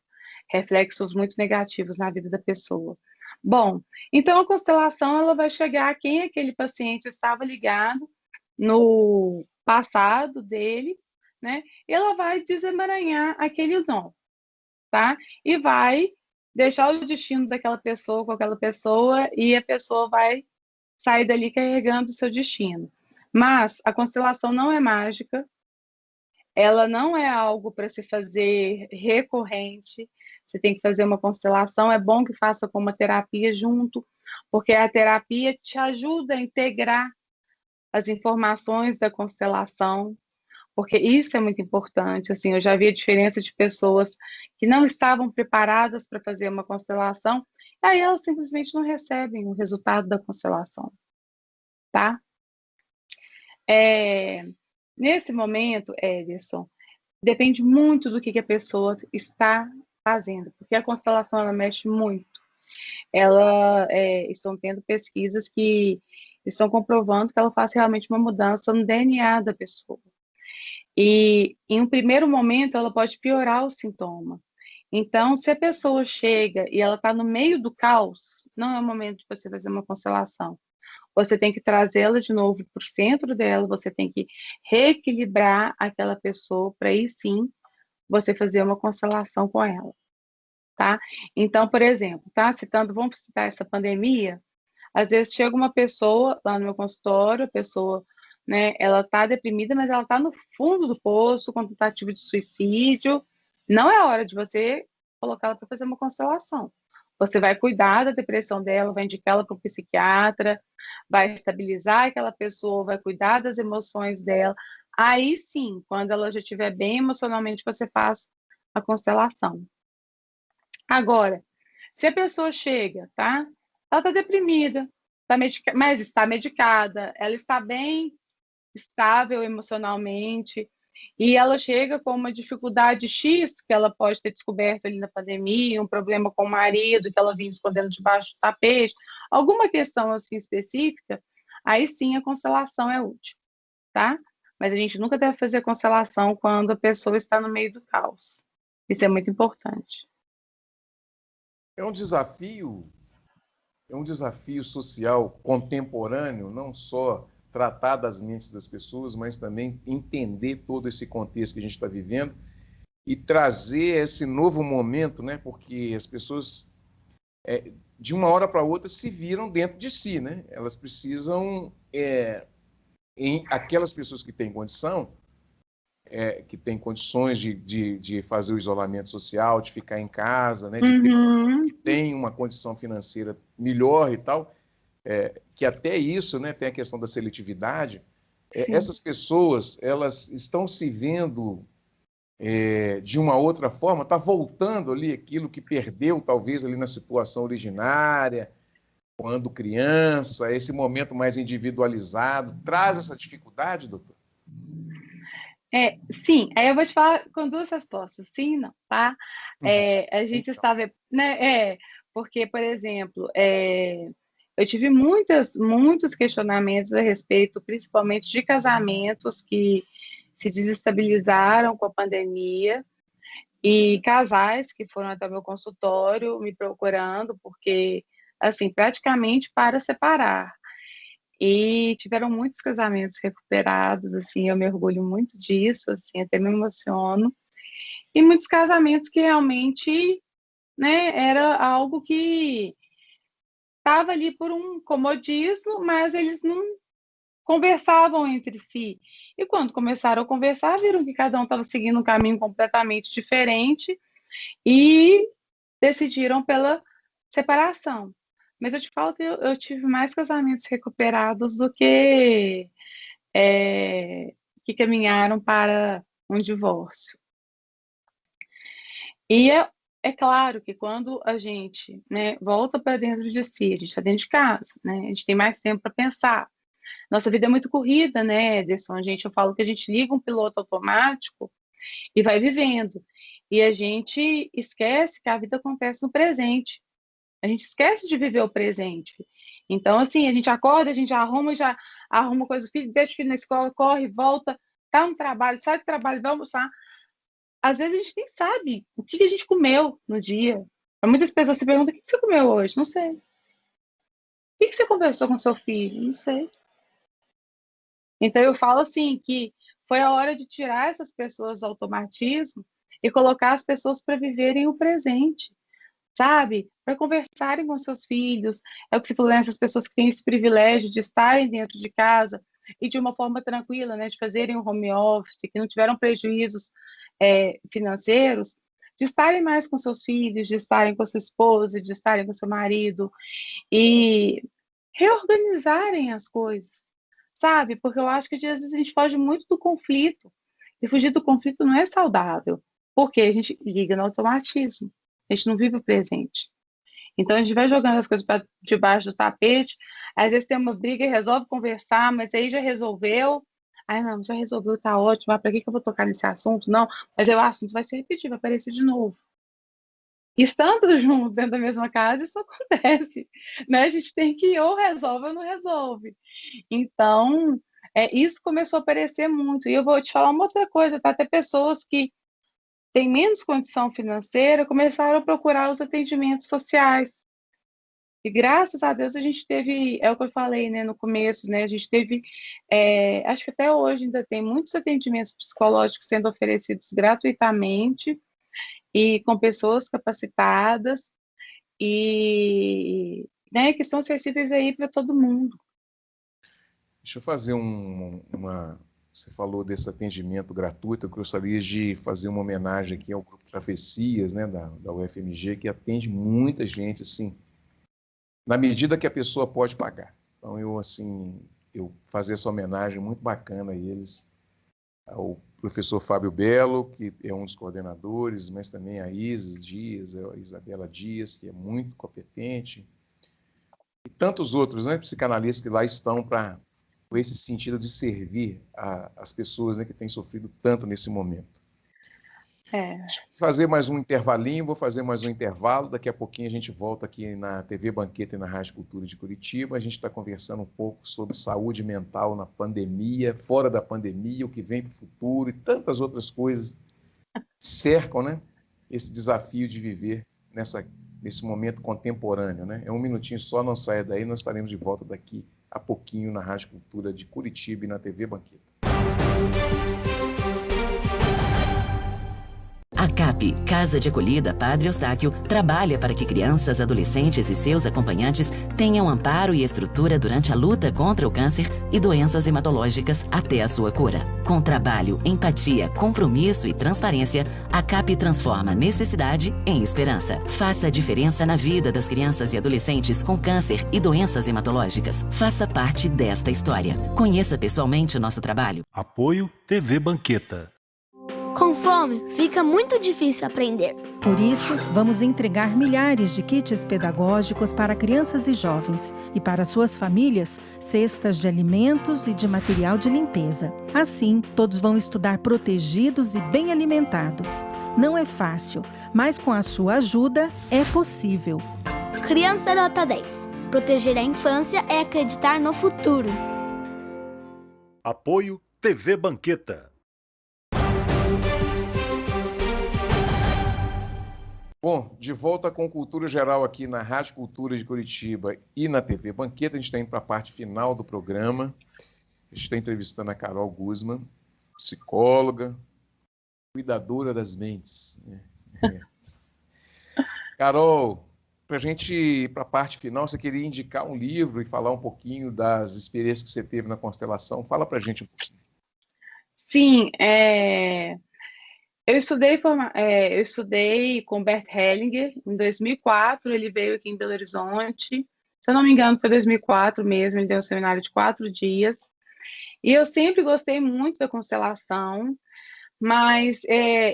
reflexos muito negativos na vida da pessoa. Bom, então a constelação ela vai chegar a quem aquele paciente estava ligado no passado dele, né? E ela vai desemaranhar aquele nó, tá? E vai deixar o destino daquela pessoa com aquela pessoa e a pessoa vai sair dali carregando o seu destino. Mas a constelação não é mágica, ela não é algo para se fazer recorrente, você tem que fazer uma constelação, é bom que faça com uma terapia junto, porque a terapia te ajuda a integrar as informações da constelação, porque isso é muito importante, assim, eu já vi a diferença de pessoas que não estavam preparadas para fazer uma constelação, e aí elas simplesmente não recebem o resultado da constelação, tá? Nesse momento, Ederson, depende muito do que a pessoa está fazendo, porque a constelação, ela mexe muito. Estão tendo pesquisas que estão comprovando que ela faz realmente uma mudança no DNA da pessoa. E, em um primeiro momento, ela pode piorar o sintoma. Então, se a pessoa chega e ela está no meio do caos, não é o momento de você fazer uma constelação. Você tem que trazê-la de novo para o centro dela, você tem que reequilibrar aquela pessoa para aí sim você fazer uma constelação com ela, tá? Então, por exemplo, tá? Vamos citar essa pandemia, às vezes chega uma pessoa lá no meu consultório, a pessoa, né, ela tá deprimida, mas ela tá no fundo do poço, com tentativa de suicídio, não é hora de você colocar ela para fazer uma constelação. Você vai cuidar da depressão dela, vai indicar ela para o psiquiatra, vai estabilizar aquela pessoa, vai cuidar das emoções dela. Aí sim, quando ela já estiver bem emocionalmente, você faz a constelação. Agora, se a pessoa chega, tá? Ela está deprimida, mas está medicada, ela está bem estável emocionalmente, e ela chega com uma dificuldade X que ela pode ter descoberto ali na pandemia, um problema com o marido que ela vinha escondendo debaixo do tapete, alguma questão assim específica, aí sim a constelação é útil, tá? Mas a gente nunca deve fazer constelação quando a pessoa está no meio do caos. Isso é muito importante. É um desafio social contemporâneo, não só tratar das mentes das pessoas, mas também entender todo esse contexto que a gente está vivendo e trazer esse novo momento, né? Porque as pessoas, de uma hora para outra, se viram dentro de si, né? Elas precisam, aquelas pessoas que têm condição, que têm condições de fazer o isolamento social, de ficar em casa, né? Que tem uma condição financeira melhor e tal, que até isso, né, tem a questão da seletividade, essas pessoas, elas estão se vendo de uma outra forma, está voltando ali aquilo que perdeu, talvez, ali na situação originária, quando criança, esse momento mais individualizado, traz essa dificuldade, doutor? Sim, aí eu vou te falar com duas respostas, sim e não, tá? A Sim, gente não. estava, né? Porque, por exemplo, eu tive muitos questionamentos a respeito, principalmente de casamentos que se desestabilizaram com a pandemia, e casais que foram até o meu consultório me procurando, porque, assim, praticamente para separar. E tiveram muitos casamentos recuperados, assim, eu me orgulho muito disso, assim, até me emociono. E muitos casamentos que realmente, né, era algo que estava ali por um comodismo, mas eles não conversavam entre si. E quando começaram a conversar, viram que cada um estava seguindo um caminho completamente diferente e decidiram pela separação. Mas eu te falo que eu tive mais casamentos recuperados do que caminharam para um divórcio. E é claro que quando a gente, né, volta para dentro de si, a gente está dentro de casa, né, a gente tem mais tempo para pensar. Nossa vida é muito corrida, né, Ederson? Eu falo que a gente liga um piloto automático e vai vivendo. E a gente esquece que a vida acontece no presente. A gente esquece de viver o presente. Então, assim, a gente acorda, a gente já arruma coisa do filho, deixa o filho na escola, corre, volta, tá no trabalho, sai do trabalho, vai almoçar. Às vezes a gente nem sabe o que a gente comeu no dia. Muitas pessoas se perguntam: o que você comeu hoje? Não sei. O que você conversou com seu filho? Não sei. Então, eu falo assim, que foi a hora de tirar essas pessoas do automatismo e colocar as pessoas para viverem o presente, sabe? Para conversarem com seus filhos. É o que você falou, né? Essas pessoas que têm esse privilégio de estarem dentro de casa e de uma forma tranquila, né? De fazerem um home office, que não tiveram prejuízos financeiros, de estarem mais com seus filhos, de estarem com sua esposa, de estarem com seu marido e reorganizarem as coisas, sabe? Porque eu acho que às vezes a gente foge muito do conflito, e fugir do conflito não é saudável, porque a gente liga no automatismo, a gente não vive o presente. Então a gente vai jogando as coisas para debaixo do tapete, às vezes tem uma briga e resolve conversar, mas aí já resolveu. Aí não, já resolveu, tá ótimo, para que eu vou tocar nesse assunto? Não, mas o assunto vai se repetir, vai aparecer de novo. Estando junto dentro da mesma casa, isso acontece, né? A gente tem que ou resolve ou não resolve. Então, isso começou a aparecer muito. E eu vou te falar uma outra coisa, tá? Até pessoas que têm menos condição financeira começaram a procurar os atendimentos sociais. E graças a Deus a gente teve, é o que eu falei, né, no começo, né? A gente teve, acho que até hoje ainda tem muitos atendimentos psicológicos sendo oferecidos gratuitamente e com pessoas capacitadas e, né, que são acessíveis aí para todo mundo. Deixa eu fazer Você falou desse atendimento gratuito, eu gostaria de fazer uma homenagem aqui ao Grupo Travessias, né, da UFMG, que atende muita gente, assim, na medida que a pessoa pode pagar. Então, eu fazer essa homenagem muito bacana a eles, ao professor Fábio Belo, que é um dos coordenadores, mas também a Isis Dias, a Isabela Dias, que é muito competente, e tantos outros, né, psicanalistas que lá estão com esse sentido de servir as pessoas, né, que têm sofrido tanto nesse momento. Fazer mais um intervalinho, vou fazer mais um intervalo, daqui a pouquinho a gente volta aqui na TV Banqueta e na Rádio Cultura de Curitiba, a gente está conversando um pouco sobre saúde mental na pandemia, fora da pandemia, o que vem para o futuro e tantas outras coisas cercam, né, esse desafio de viver nesse momento contemporâneo, né? É um minutinho só, não saia daí, nós estaremos de volta daqui a pouquinho na Rádio Cultura de Curitiba e na TV Banqueta. A CAP, Casa de Acolhida Padre Eustáquio, trabalha para que crianças, adolescentes e seus acompanhantes tenham amparo e estrutura durante a luta contra o câncer e doenças hematológicas até a sua cura. Com trabalho, empatia, compromisso e transparência, a CAP transforma necessidade em esperança. Faça a diferença na vida das crianças e adolescentes com câncer e doenças hematológicas. Faça parte desta história. Conheça pessoalmente o nosso trabalho. Apoio TV Banqueta. Com fome, fica muito difícil aprender. Por isso, vamos entregar milhares de kits pedagógicos para crianças e jovens e para suas famílias, cestas de alimentos e de material de limpeza. Assim, todos vão estudar protegidos e bem alimentados. Não é fácil, mas com a sua ajuda é possível. Criança Nota 10. Proteger a infância é acreditar no futuro. Apoio TV Banqueta. Bom, de volta com Cultura Geral aqui na Rádio Cultura de Curitiba e na TV Banqueta. A gente está indo para a parte final do programa. A gente está entrevistando a Carol Guzman, psicóloga, cuidadora das mentes. Carol, para a gente ir para a parte final, você queria indicar um livro e falar um pouquinho das experiências que você teve na constelação? Fala para a gente um pouquinho. Sim, eu estudei com Bert Hellinger em 2004, ele veio aqui em Belo Horizonte, se eu não me engano foi 2004 mesmo, ele deu um seminário de 4 dias, e eu sempre gostei muito da constelação, mas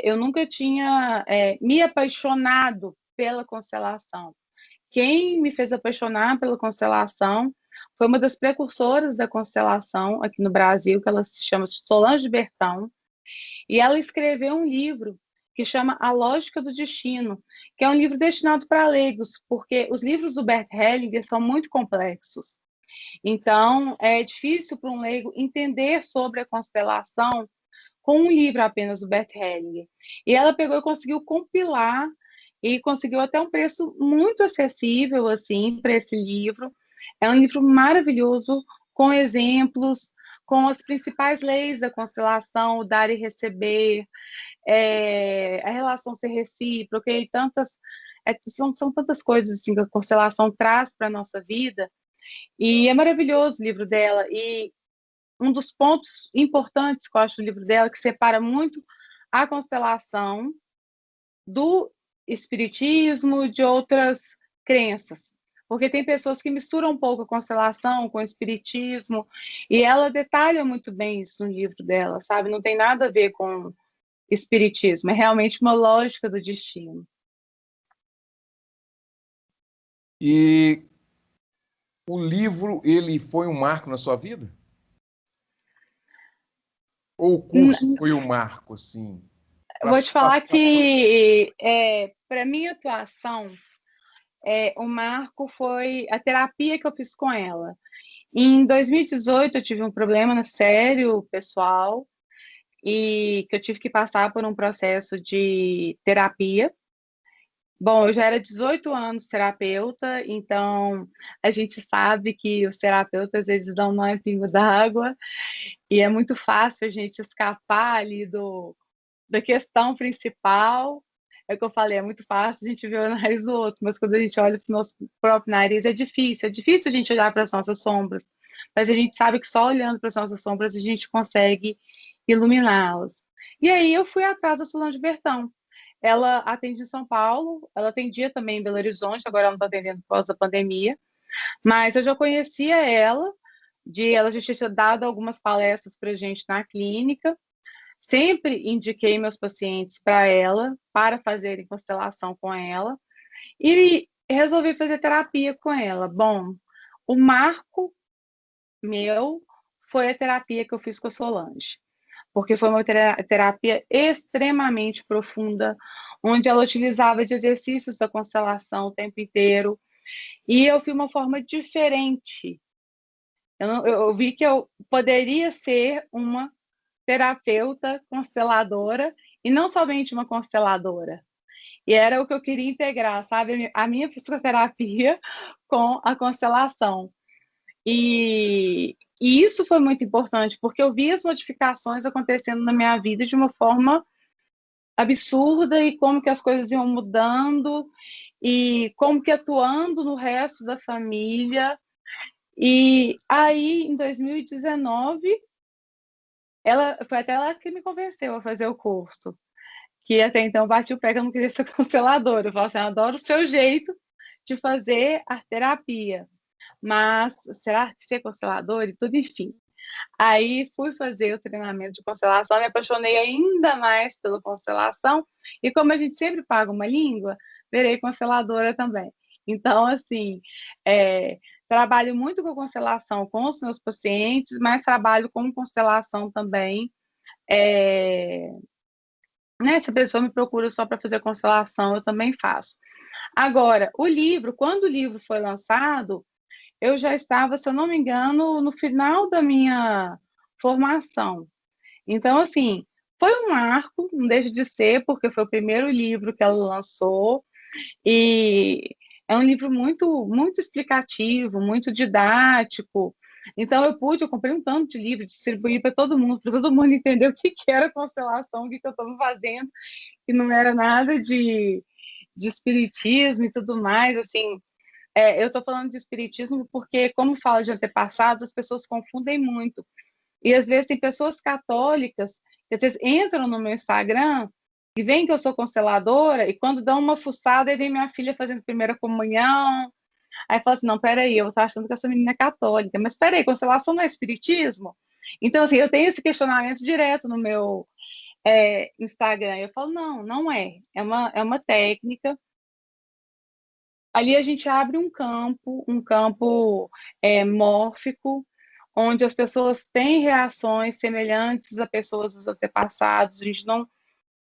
eu nunca tinha me apaixonado pela constelação. Quem me fez apaixonar pela constelação foi uma das precursoras da constelação aqui no Brasil, que ela se chama Solange Bertão, e ela escreveu um livro que chama A Lógica do Destino, que é um livro destinado para leigos, porque os livros do Bert Hellinger são muito complexos. Então, é difícil para um leigo entender sobre a constelação com um livro apenas do Bert Hellinger. E ela pegou e conseguiu compilar, e conseguiu até um preço muito acessível assim, para esse livro. É um livro maravilhoso, com exemplos, com as principais leis da constelação, o dar e receber, a relação ser recíproca, e são tantas coisas assim, que a constelação traz para a nossa vida, e é maravilhoso o livro dela, e um dos pontos importantes que eu acho do livro dela, que separa muito a constelação do espiritismo, de outras crenças, porque tem pessoas que misturam um pouco a constelação com o espiritismo, e ela detalha muito bem isso no livro dela, sabe? Não tem nada a ver com espiritismo, é realmente uma lógica do destino. E o livro, ele foi um marco na sua vida? Ou o curso foi um marco, assim? Eu vou te falar que, para minha atuação, o marco foi a terapia que eu fiz com ela. Em 2018, eu tive um problema sério, pessoal, e que eu tive que passar por um processo de terapia. Bom, eu já era 18 anos terapeuta, então a gente sabe que os terapeutas, às vezes, dão nó em pingo d'água, e é muito fácil a gente escapar ali da questão principal. É o que eu falei, é muito fácil a gente ver o nariz do outro, mas quando a gente olha para o nosso próprio nariz é difícil a gente olhar para as nossas sombras, mas a gente sabe que só olhando para as nossas sombras a gente consegue iluminá-las. E aí eu fui atrás da Solange Bertão. Ela atende em São Paulo, ela atendia também em Belo Horizonte, agora ela não está atendendo por causa da pandemia, mas eu já conhecia ela, ela já tinha dado algumas palestras para a gente na clínica. Sempre indiquei meus pacientes para ela, para fazerem constelação com ela, e resolvi fazer terapia com ela. Bom, o marco meu foi a terapia que eu fiz com a Solange, porque foi uma terapia extremamente profunda, onde ela utilizava de exercícios da constelação o tempo inteiro, e eu vi uma forma diferente. Eu vi que eu poderia ser uma terapeuta consteladora, e não somente uma consteladora. E era o que eu queria integrar, sabe? A minha psicoterapia com a constelação. E isso foi muito importante, porque eu vi as modificações acontecendo na minha vida de uma forma absurda, e como que as coisas iam mudando, e como que atuando no resto da família. E aí, em 2019, foi até ela que me convenceu a fazer o curso, que até então bati o pé que eu não queria ser consteladora. Eu falo assim, eu adoro o seu jeito de fazer a terapia, mas será que ser constelador e tudo, enfim. Aí fui fazer o treinamento de constelação, me apaixonei ainda mais pela constelação, e como a gente sempre paga uma língua, virei consteladora também. Então, assim, trabalho muito com constelação com os meus pacientes, mas trabalho com constelação também. Né, se a pessoa me procura só para fazer constelação, eu também faço. Agora, o livro, quando o livro foi lançado, eu já estava, se eu não me engano, no final da minha formação. Então, assim, foi um marco, não deixa de ser, porque foi o primeiro livro que ela lançou, e é um livro muito, muito explicativo, muito didático. Então, eu comprei um tanto de livro, distribuí para todo mundo entender o que era constelação, o que eu estava fazendo, que não era nada de espiritismo e tudo mais, assim. Eu estou falando de espiritismo porque, como fala de antepassados, as pessoas confundem muito. E, às vezes, tem pessoas católicas que, às vezes, entram no meu Instagram e veem que eu sou consteladora, e quando dão uma fuçada, aí vem minha filha fazendo primeira comunhão. Aí fala assim, não, peraí, eu estou achando que essa menina é católica. Mas peraí, constelação não é espiritismo? Então, assim, eu tenho esse questionamento direto no meu Instagram. Eu falo, não, não é. É uma técnica. Ali a gente abre um campo mórfico, onde as pessoas têm reações semelhantes a pessoas dos antepassados. A gente não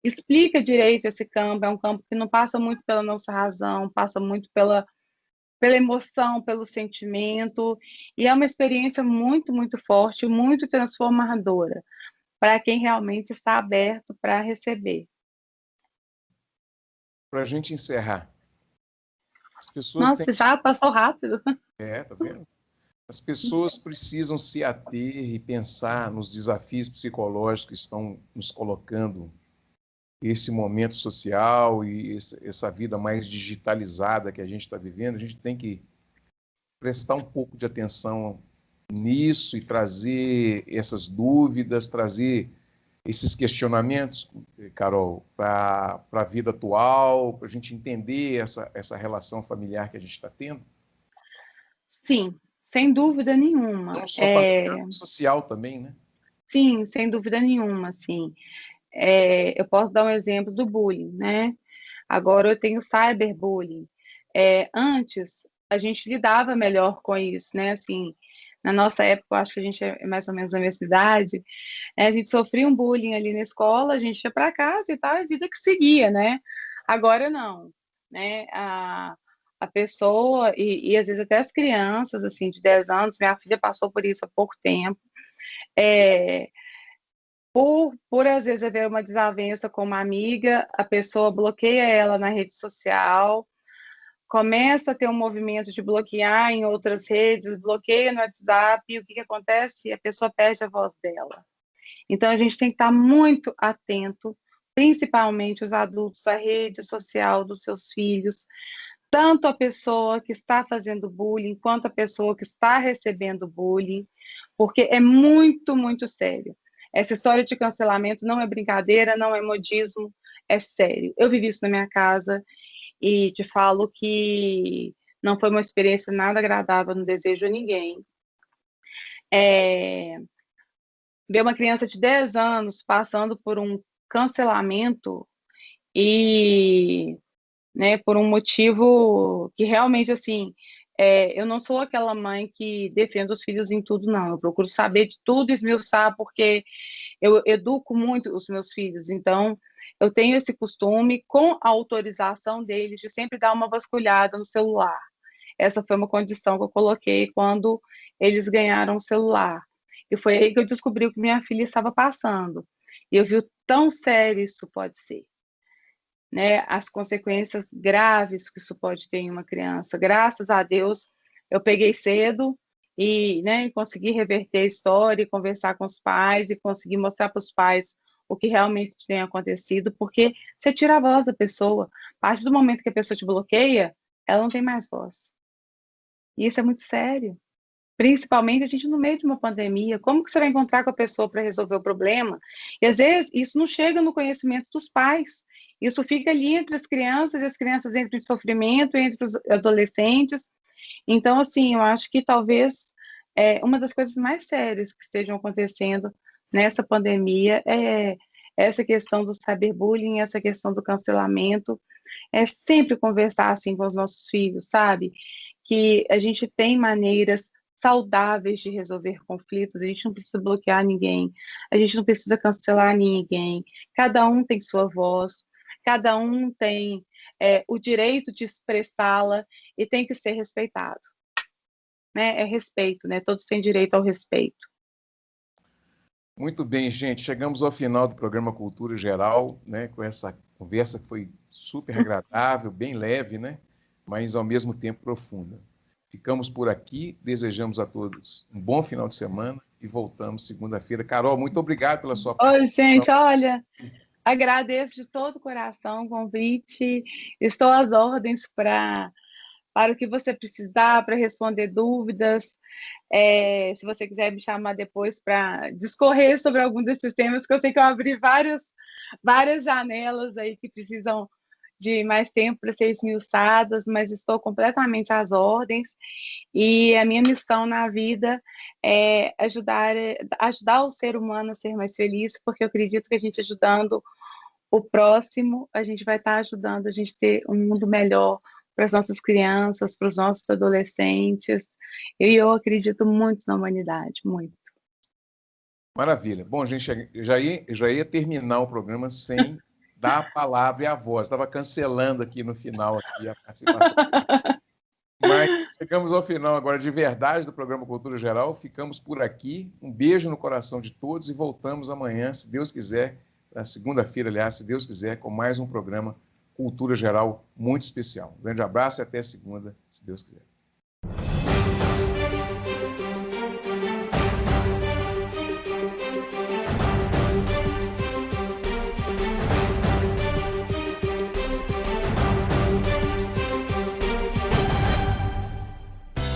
explica direito esse campo, é um campo que não passa muito pela nossa razão, passa muito pela emoção, pelo sentimento, e é uma experiência muito, muito forte, muito transformadora, para quem realmente está aberto para receber. Para a gente encerrar, as pessoas Nossa, já passou rápido. tá vendo? As pessoas precisam se ater e pensar nos desafios psicológicos que estão nos colocando esse momento social e essa vida mais digitalizada que a gente está vivendo. A gente tem que prestar um pouco de atenção nisso e trazer essas dúvidas, trazer esses questionamentos, Carol, para a vida atual, para a gente entender essa relação familiar que a gente está tendo? Sim, sem dúvida nenhuma. Não só familiar, social também, né? Sim, sem dúvida nenhuma, sim. Eu posso dar um exemplo do bullying, né? Agora eu tenho cyberbullying. Antes, a gente lidava melhor com isso, né? Assim, na nossa época, eu acho que a gente é mais ou menos da mesma idade, a gente sofria um bullying ali na escola, a gente ia para casa e tal, e a vida que seguia, né? Agora não, né? A pessoa, e às vezes até as crianças, assim, de 10 anos, minha filha passou por isso há pouco tempo, por às vezes haver uma desavença com uma amiga, a pessoa bloqueia ela na rede social, começa a ter um movimento de bloquear em outras redes, bloqueia no WhatsApp, e o que acontece? A pessoa perde a voz dela. Então, a gente tem que estar muito atento, principalmente os adultos, à rede social dos seus filhos, tanto a pessoa que está fazendo bullying, quanto a pessoa que está recebendo bullying, porque é muito, muito sério. Essa história de cancelamento não é brincadeira, não é modismo, é sério. Eu vivi isso na minha casa e te falo que não foi uma experiência nada agradável, não desejo a ninguém. Ver uma criança de 10 anos passando por um cancelamento e, né, por um motivo que realmente, assim, eu não sou aquela mãe que defende os filhos em tudo, não. Eu procuro saber de tudo e esmiuçar, porque eu educo muito os meus filhos, então eu tenho esse costume, com a autorização deles, de sempre dar uma vasculhada no celular. Essa foi uma condição que eu coloquei quando eles ganharam o celular. E foi aí que eu descobri o que minha filha estava passando. E eu vi o tão sério isso pode ser, né? As consequências graves que isso pode ter em uma criança. Graças a Deus, eu peguei cedo e, né, consegui reverter a história, conversar com os pais e conseguir mostrar para os pais o que realmente tem acontecido, porque você tira a voz da pessoa. A partir do momento que a pessoa te bloqueia, ela não tem mais voz. E isso é muito sério. Principalmente a gente no meio de uma pandemia, como que você vai encontrar com a pessoa para resolver o problema? E às vezes isso não chega no conhecimento dos pais, isso fica ali entre as crianças, e as crianças entram em sofrimento, entre os adolescentes. Então, assim, eu acho que talvez uma das coisas mais sérias que estejam acontecendo nessa pandemia é essa questão do cyberbullying, essa questão do cancelamento. É sempre conversar assim com os nossos filhos, sabe? Que a gente tem maneiras saudáveis de resolver conflitos, a gente não precisa bloquear ninguém, a gente não precisa cancelar ninguém, cada um tem sua voz, cada um tem o direito de expressá-la e tem que ser respeitado. Né? É respeito, né? Todos têm direito ao respeito. Muito bem, gente. Chegamos ao final do programa Cultura Geral, né? Com essa conversa que foi super agradável, bem leve, né? Mas ao mesmo tempo profunda. Ficamos por aqui, desejamos a todos um bom final de semana e voltamos segunda-feira. Carol, muito obrigado pela sua participação. Oi, gente, olha, agradeço de todo o coração o convite, estou às ordens para o que você precisar, para responder dúvidas, se você quiser me chamar depois para discorrer sobre algum desses temas, que eu sei que eu abri várias janelas aí que precisam de mais tempo para ser esmiuçadas, mas estou completamente às ordens, e a minha missão na vida é ajudar o ser humano a ser mais feliz, porque eu acredito que a gente ajudando o próximo, a gente vai estar ajudando a gente ter um mundo melhor para as nossas crianças, para os nossos adolescentes, e eu acredito muito na humanidade, muito. Maravilha. Bom, gente, já ia terminar o programa sem dar a palavra e a voz. Estava cancelando aqui no final aqui a participação. Mas chegamos ao final agora de verdade do programa Cultura Geral. Ficamos por aqui. Um beijo no coração de todos e voltamos amanhã, se Deus quiser, na segunda-feira, aliás, se Deus quiser, com mais um programa Cultura Geral muito especial. Um grande abraço e até segunda, se Deus quiser.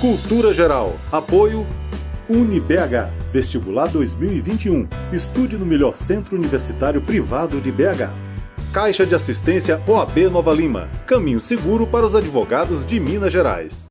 Cultura Geral. Apoio UniBH. Vestibular 2021. Estude no melhor centro universitário privado de BH. Caixa de Assistência OAB Nova Lima. Caminho seguro para os advogados de Minas Gerais.